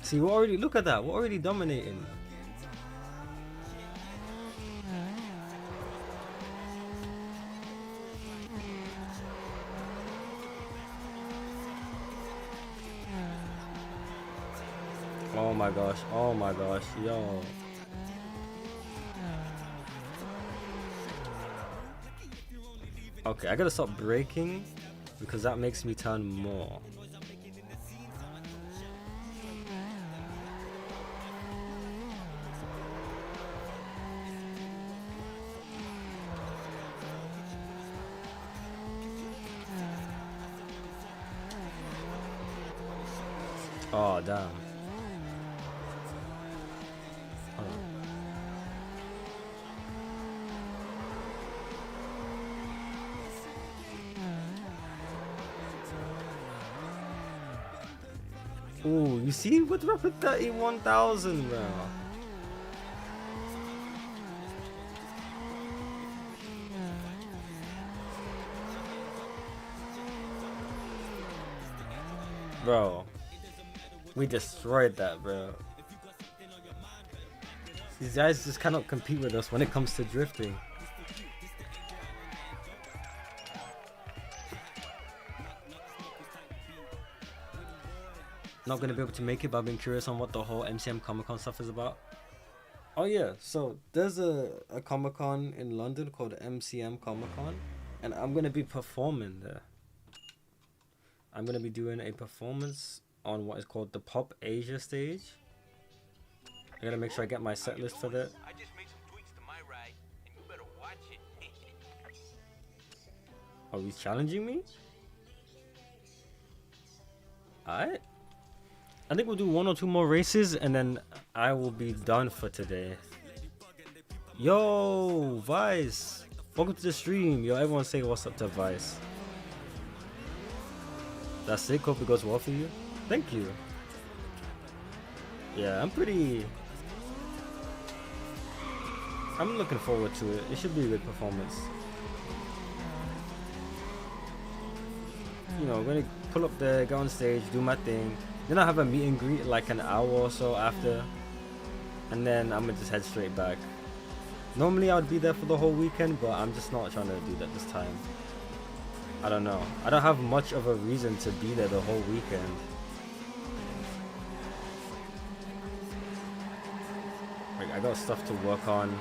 See, we're already, look at that, we're already dominating. Oh my gosh, yo. Okay, I gotta stop braking because that makes me turn more. Oh, damn. Ooh, you see what's up with 31,000, bro? Bro, we destroyed that, bro. These guys just cannot compete with us when it comes to drifting. Not gonna be able to make it, but I've been curious on what the whole MCM Comic Con stuff is about. Oh yeah, so there's a Comic Con in London called MCM Comic Con, and I'm gonna be performing there. I'm gonna be doing a performance on what is called the Pop Asia stage. I gotta make sure I get my set list for that. I just made some tweaks to my ride, and you better watch it. Oh, he's challenging me? Alright. I think we'll do 1 or 2 more races, and then I will be done for today. Yo, Vice! Welcome to the stream. Yo, everyone say what's up to Vice. That's sick. Hope it goes well for you. Thank you. Yeah, I'm looking forward to it. It should be a good performance. You know, I'm gonna pull up there, go on stage, do my thing. Then I have a meet and greet like an hour or so after. And then I'm gonna just head straight back. Normally I would be there for the whole weekend, but I'm just not trying to do that this time. I don't know. I don't have much of a reason to be there the whole weekend. Like, I got stuff to work on.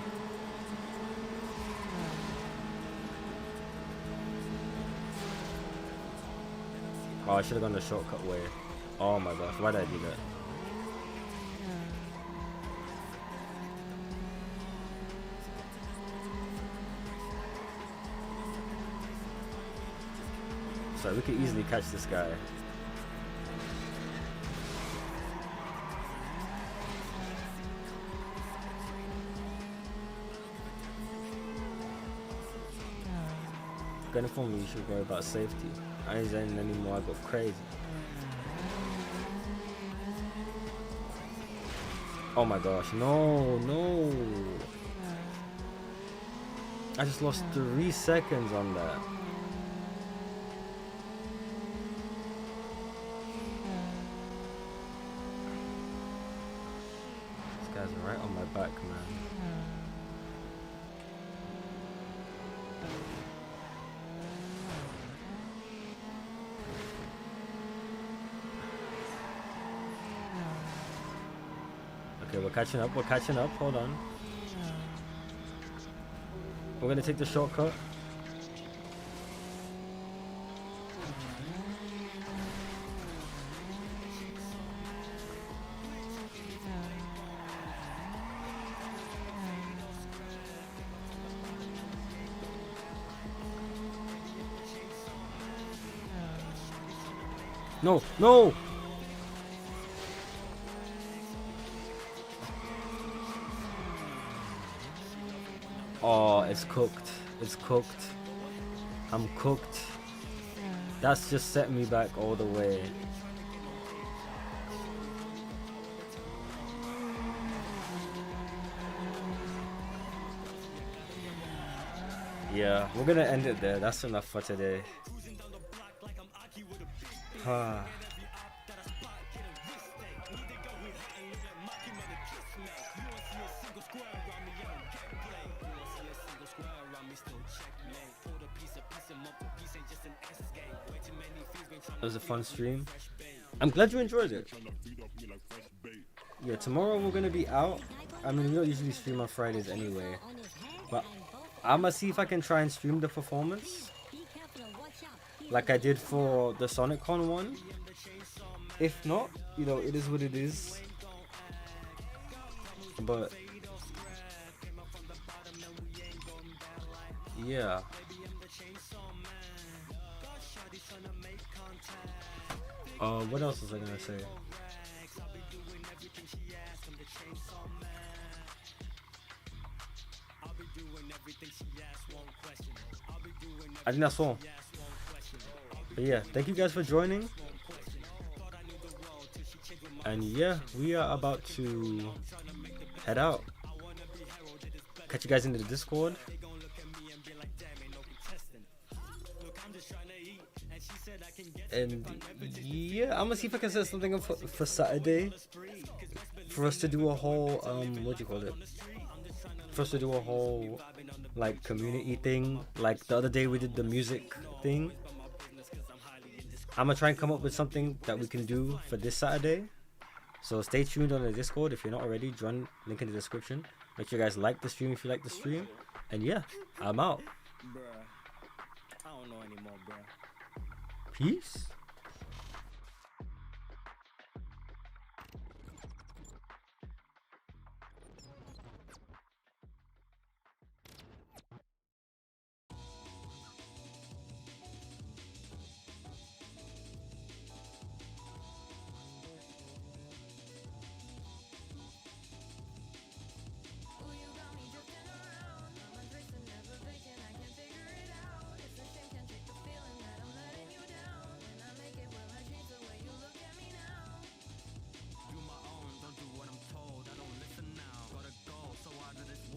Oh, I should have gone the shortcut way. Oh my gosh, why did I do that? So we could easily catch this guy. Gonna inform me you should worry about safety. I ain't saying anymore, I go crazy. Oh my gosh, no. I just lost 3 seconds on that. This guy's right on my back, man. Okay, we're catching up, hold on. We're gonna take the shortcut. No! Oh, it's cooked. I'm cooked. That's just set me back all the way. Yeah, we're gonna end it there. That's enough for today. It was a fun stream. I'm glad you enjoyed it. Yeah, tomorrow we're gonna be out. I mean, we don't usually stream on Fridays anyway, but I'm gonna see if I can try and stream the performance like I did for the SonicCon one. If not, you know, it is what it is. But yeah. What else was I gonna say? I think that's all. But yeah, thank you guys for joining. And yeah, we are about to head out. Catch you guys into the Discord. And yeah, I'm gonna see if I can set something up for Saturday for us to do a whole what do you call it? For us to do a whole like community thing. Like the other day we did the music thing. I'm gonna try and come up with something that we can do for this Saturday. So stay tuned on the Discord if you're not already. Join, link in the description. Make sure you guys like the stream if you like the stream. And yeah, I'm out. Bruh. I don't know anymore, bruh. Peace.